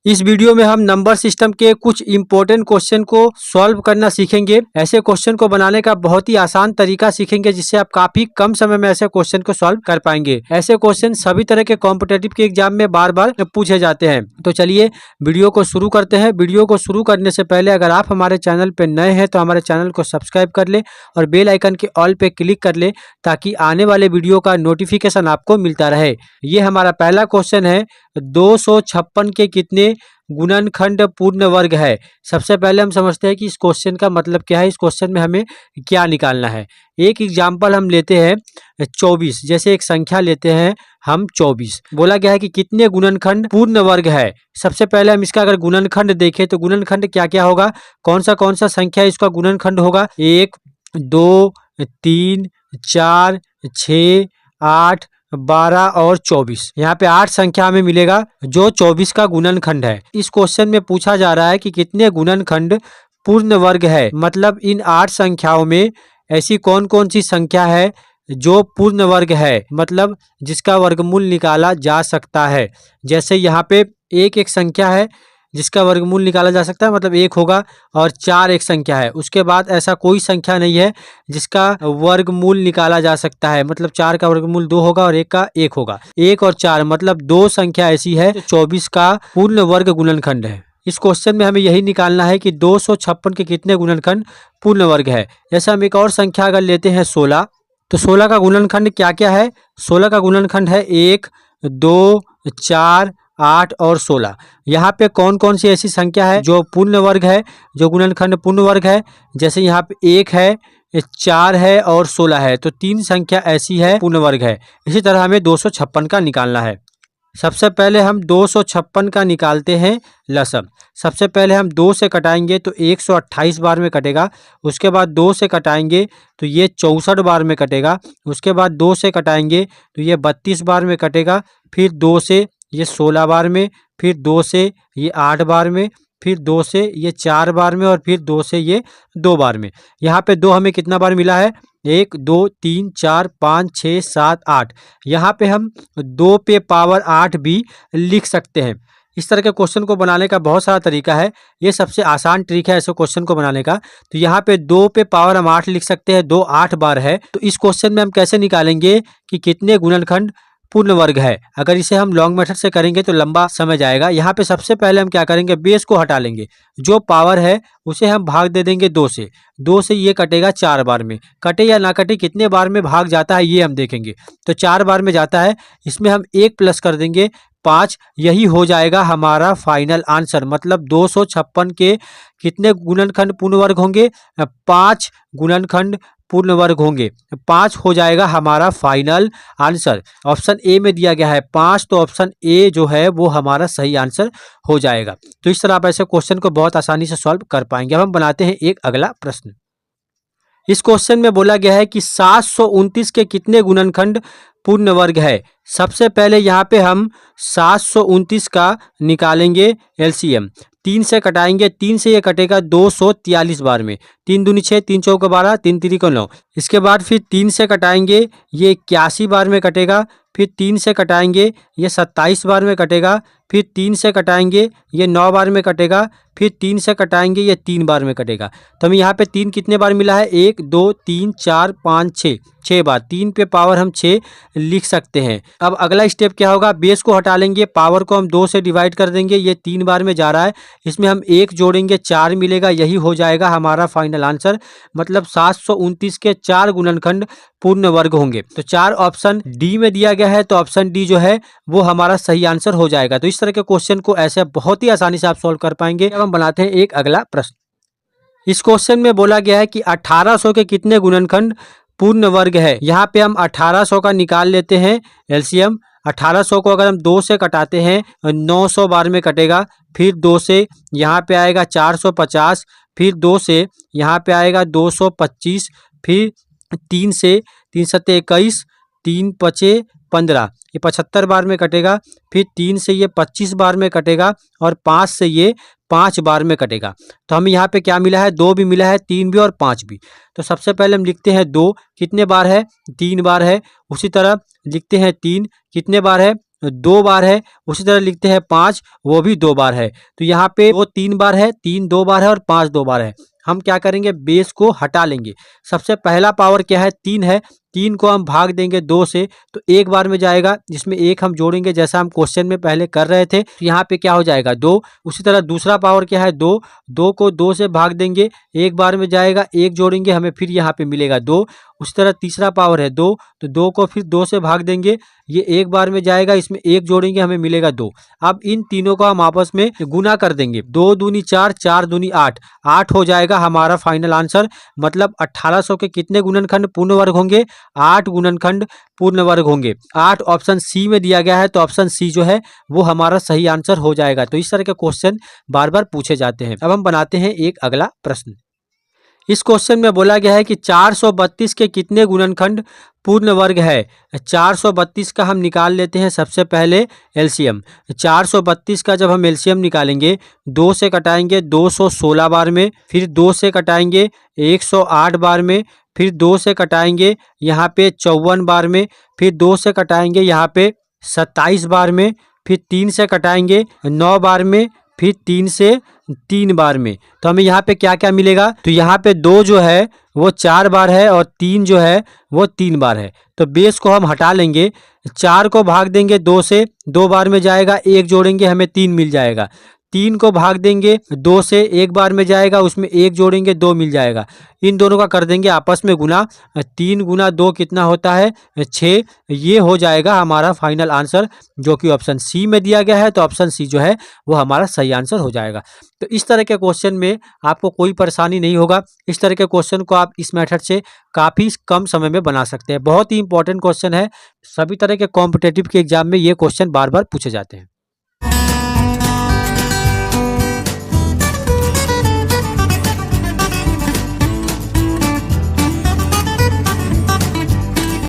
इस वीडियो में हम नंबर सिस्टम के कुछ इंपॉर्टेंट क्वेश्चन को सॉल्व करना सीखेंगे। ऐसे क्वेश्चन को बनाने का बहुत ही आसान तरीका सीखेंगे जिससे आप काफी कम समय में ऐसे क्वेश्चन को सॉल्व कर पाएंगे। ऐसे क्वेश्चन सभी तरह के कॉम्पिटेटिव के एग्जाम में बार बार पूछे जाते हैं। तो चलिए वीडियो को शुरू करते हैं। वीडियो को शुरू करने से पहले अगर आप हमारे चैनल पे नए हैं तो हमारे चैनल को सब्सक्राइब कर ले और बेल आइकन के ऑल पे क्लिक कर ले ताकि आने वाले वीडियो का नोटिफिकेशन आपको मिलता रहे। ये हमारा पहला क्वेश्चन है, 256 के कितने गुणनखंड पूर्ण वर्ग है। सबसे पहले हम समझते हैं कि इस क्वेश्चन का मतलब क्या है, इस क्वेश्चन में हमें क्या निकालना है। एक एग्जाम्पल हम लेते हैं 24, जैसे एक संख्या लेते हैं हम 24। बोला गया है कि कितने गुणनखंड पूर्ण वर्ग है। सबसे पहले हम इसका अगर गुणनखंड देखें तो गुणनखंड क्या क्या होगा, कौन सा संख्या इसका गुणनखंड होगा। 1, 2, 3, 4, 6, 8, 12 और 24। यहाँ पे 8 संख्या हमें मिलेगा जो 24 का गुणनखंड है। इस क्वेश्चन में पूछा जा रहा है कि कितने गुणनखंड पूर्ण वर्ग है, मतलब इन 8 संख्याओं में ऐसी कौन कौन सी संख्या है जो पूर्ण वर्ग है, मतलब जिसका वर्गमूल निकाला जा सकता है। जैसे यहाँ पे एक संख्या है जिसका वर्गमूल निकाला जा सकता है, मतलब 1 होगा, और 4 एक संख्या है। उसके बाद ऐसा कोई संख्या नहीं है जिसका वर्गमूल निकाला जा सकता है, मतलब 4 का वर्गमूल 2 होगा और 1 का 1 होगा। 1 और 4 मतलब 2 संख्या ऐसी है जो 24 का पूर्ण वर्ग गुणनखंड है। इस क्वेश्चन में हमें यही निकालना है कि 256 के कितने गुणनखंड पूर्ण वर्ग है। जैसे हम एक और संख्या अगर लेते हैं 16, तो 16 का गुणनखंड क्या क्या है। 16 का गुणनखंड है 1, 2, 4, 8 और 16। यहाँ पे कौन कौन सी ऐसी संख्या है जो पूर्ण वर्ग है, जो गुणनखंड पूर्ण वर्ग है। जैसे यहाँ पे 1 है, 4 है और 16 है, तो 3 संख्या ऐसी है पूर्ण वर्ग है। इसी तरह हमें 256 का निकालना है। सबसे पहले हम 256 का निकालते हैं लसम। सबसे पहले हम 2 से कटाएंगे तो 128 बार में कटेगा। उसके बाद 2 से कटाएंगे तो ये 64 बार में कटेगा। उसके बाद 2 से कटाएंगे तो ये 32 बार में कटेगा। फिर 2 से ये 16 बार में, फिर 2 से ये 8 बार में, फिर 2 से ये 4 बार में और फिर 2 से ये 2 बार में। यहाँ पे 2 हमें कितना बार मिला है, 1, 2, 3, 4, 5, 6, 7, 8। यहाँ पे हम 2 पे पावर 8 भी लिख सकते हैं। इस तरह के क्वेश्चन को बनाने का बहुत सारा तरीका है, ये सबसे आसान ट्रिक है ऐसे क्वेश्चन को बनाने का। तो यहाँ पे 2 पे पावर हम 8 लिख सकते हैं, 2 8 बार है। तो इस क्वेश्चन में हम कैसे निकालेंगे कि कितने गुणनखंड पूर्ण वर्ग है। अगर इसे हम लॉन्ग मेथड से करेंगे तो लंबा समय जाएगा। यहाँ पे सबसे पहले हम क्या करेंगे, बेस को हटा लेंगे, जो पावर है उसे हम भाग दे देंगे 2 से। 2 से ये कटेगा 4 बार में, कटे या ना कटे कितने बार में भाग जाता है ये हम देखेंगे। तो 4 बार में जाता है, इसमें हम 1 प्लस कर देंगे 5। यही हो जाएगा हमारा फाइनल आंसर, मतलब 256 के कितने गुणनखंड पूर्ण वर्ग होंगे, 5 गुणनखंड पूर्ण वर्ग होंगे। 5 हो जाएगा हमारा फाइनल आंसर। ऑप्शन ए में दिया गया है 5, तो ऑप्शन ए जो है वो हमारा सही आंसर हो जाएगा। तो इस तरह आप ऐसे क्वेश्चन को बहुत आसानी से सॉल्व कर पाएंगे। अब हम बनाते हैं एक अगला प्रश्न। इस क्वेश्चन में बोला गया है कि 729 के कितने गुणनखंड पूर्ण वर्ग है। सबसे पहले यहाँ पे हम 729 का निकालेंगे एलसीएम। 3 से कटाएंगे, 3 से ये कटेगा 243 बार में। 3 दूनी 6, 3 चौका 12, 3 तिरी 9। इसके बाद फिर 3 से कटाएंगे, ये 81 बार में कटेगा। फिर 3 से कटाएंगे, ये 27 बार में कटेगा। फिर 3 से कटाएंगे, ये 9 बार में कटेगा। फिर 3 से कटाएंगे, ये 3 बार में कटेगा। तो हमें यहाँ पे 3 कितने बार मिला है, 1, 2, 3, 4, 5, 6, 6 बार। 3 पे पावर हम 6 लिख सकते हैं। अब अगला स्टेप क्या होगा, बेस को हटा लेंगे, पावर को हम 2 से डिवाइड कर देंगे। ये 3 बार में जा रहा है, इसमें हम 1 जोड़ेंगे, 4 मिलेगा। यही हो जाएगा हमारा फाइनल आंसर, मतलब 729 के 4 गुणनखंड पूर्ण वर्ग होंगे। तो 4 ऑप्शन डी में दिया गया है, तो ऑप्शन डी जो है वो हमारा सही आंसर हो जाएगा। तो इस तरह के क्वेश्चन को ऐसे बहुत ही आसानी से आप सॉल्व कर पाएंगे। अब हम बनाते हैं एक अगला प्रश्न। इस क्वेश्चन में बोला गया है कि 1800 के कितने गुणनखंड पूर्ण वर्ग है। यहाँ पे हम 1800 का निकाल लेते हैं एलसीएम। 1800 को अगर हम 2 से कटाते हैं 900 बार में कटेगा। फिर 2 से यहाँ पे आएगा 450, फिर 2 से यहाँ पे आएगा 225, फिर 3 से 3 सत्ते 21, 3 पचे 15, ये 75 बार में कटेगा। फिर 3 से ये 25 बार में कटेगा और 5 से ये 5 बार में कटेगा। तो हमें यहाँ पे क्या मिला है, 2 भी मिला है, 3 भी और 5 भी। तो सबसे पहले हम लिखते हैं 2 कितने बार है, 3 बार है। उसी तरह लिखते हैं 3 कितने बार है, 2 बार है, उसी तरह लिखते हैं 5, वो भी 2 बार है। तो यहाँ पे 2 3 बार है, 3 2 बार है और 5 2 बार है। हम क्या करेंगे, बेस को हटा लेंगे। सबसे पहला पावर क्या है, 3 है, 3 को हम भाग देंगे 2 से, तो एक बार में जाएगा, जिसमें एक हम जोड़ेंगे जैसा हम क्वेश्चन में पहले कर रहे थे। तो यहाँ पे क्या हो जाएगा, 2। उसी तरह दूसरा पावर क्या है, 2, 2 को 2 से भाग देंगे, एक बार में जाएगा, एक जोड़ेंगे, हमें फिर यहाँ पे मिलेगा 2। उसी तरह तीसरा पावर है 2, तो 2 को फिर 2 से भाग देंगे, ये एक बार में जाएगा, इसमें एक जोड़ेंगे, हमें मिलेगा 2। अब इन तीनों को हम आपस में गुना कर देंगे, 2 दूनी 4, 4 दूनी 8, 8 हो जाएगा हमारा फाइनल आंसर। मतलब 1800 के कितने गुणनखंड पूर्ण वर्ग होंगे, 8 गुणनखंड पूर्ण वर्ग होंगे। 8 ऑप्शन सी में दिया गया है, तो ऑप्शन सी जो है वो हमारा सही आंसर हो जाएगा। तो इस तरह के क्वेश्चन बार बार पूछे जाते हैं। अब हम बनाते हैं एक अगला प्रश्न। इस क्वेश्चन में बोला गया है कि 432 के कितने गुणनखंड पूर्ण वर्ग है। 432 का हम निकाल लेते हैं सबसे पहले एलसीएम। 432 का जब हम एलसीएम निकालेंगे, 2 से कटाएंगे 216 बार में, फिर 2 से कटाएंगे 108 बार में, फिर 2 से कटाएंगे यहाँ पे 54 बार में, फिर 2 से कटाएंगे यहाँ पे 27 बार में, फिर 3 से कटाएंगे 9 बार में, फिर 3 से 3 बार में। तो हमें यहाँ पे क्या क्या मिलेगा, तो यहाँ पे 2 जो है वो 4 बार है और 3 जो है वो 3 बार है। तो बेस को हम हटा लेंगे, 4 को भाग देंगे 2 से, 2 बार में जाएगा, एक जोड़ेंगे, हमें 3 मिल जाएगा। 3 को भाग देंगे 2 से, एक बार में जाएगा, उसमें एक जोड़ेंगे, 2 मिल जाएगा। इन दोनों का कर देंगे आपस में गुना, 3 गुना 2 कितना होता है, 6। ये हो जाएगा हमारा फाइनल आंसर, जो कि ऑप्शन सी में दिया गया है। तो ऑप्शन सी जो है वो हमारा सही आंसर हो जाएगा। तो इस तरह के क्वेश्चन में आपको कोई परेशानी नहीं होगा। इस तरह के क्वेश्चन को आप इस मेथड से काफ़ी कम समय में बना सकते हैं। बहुत ही इंपॉर्टेंट क्वेश्चन है, सभी तरह के कॉम्पिटिटिव के एग्जाम में ये क्वेश्चन बार बार पूछे जाते हैं।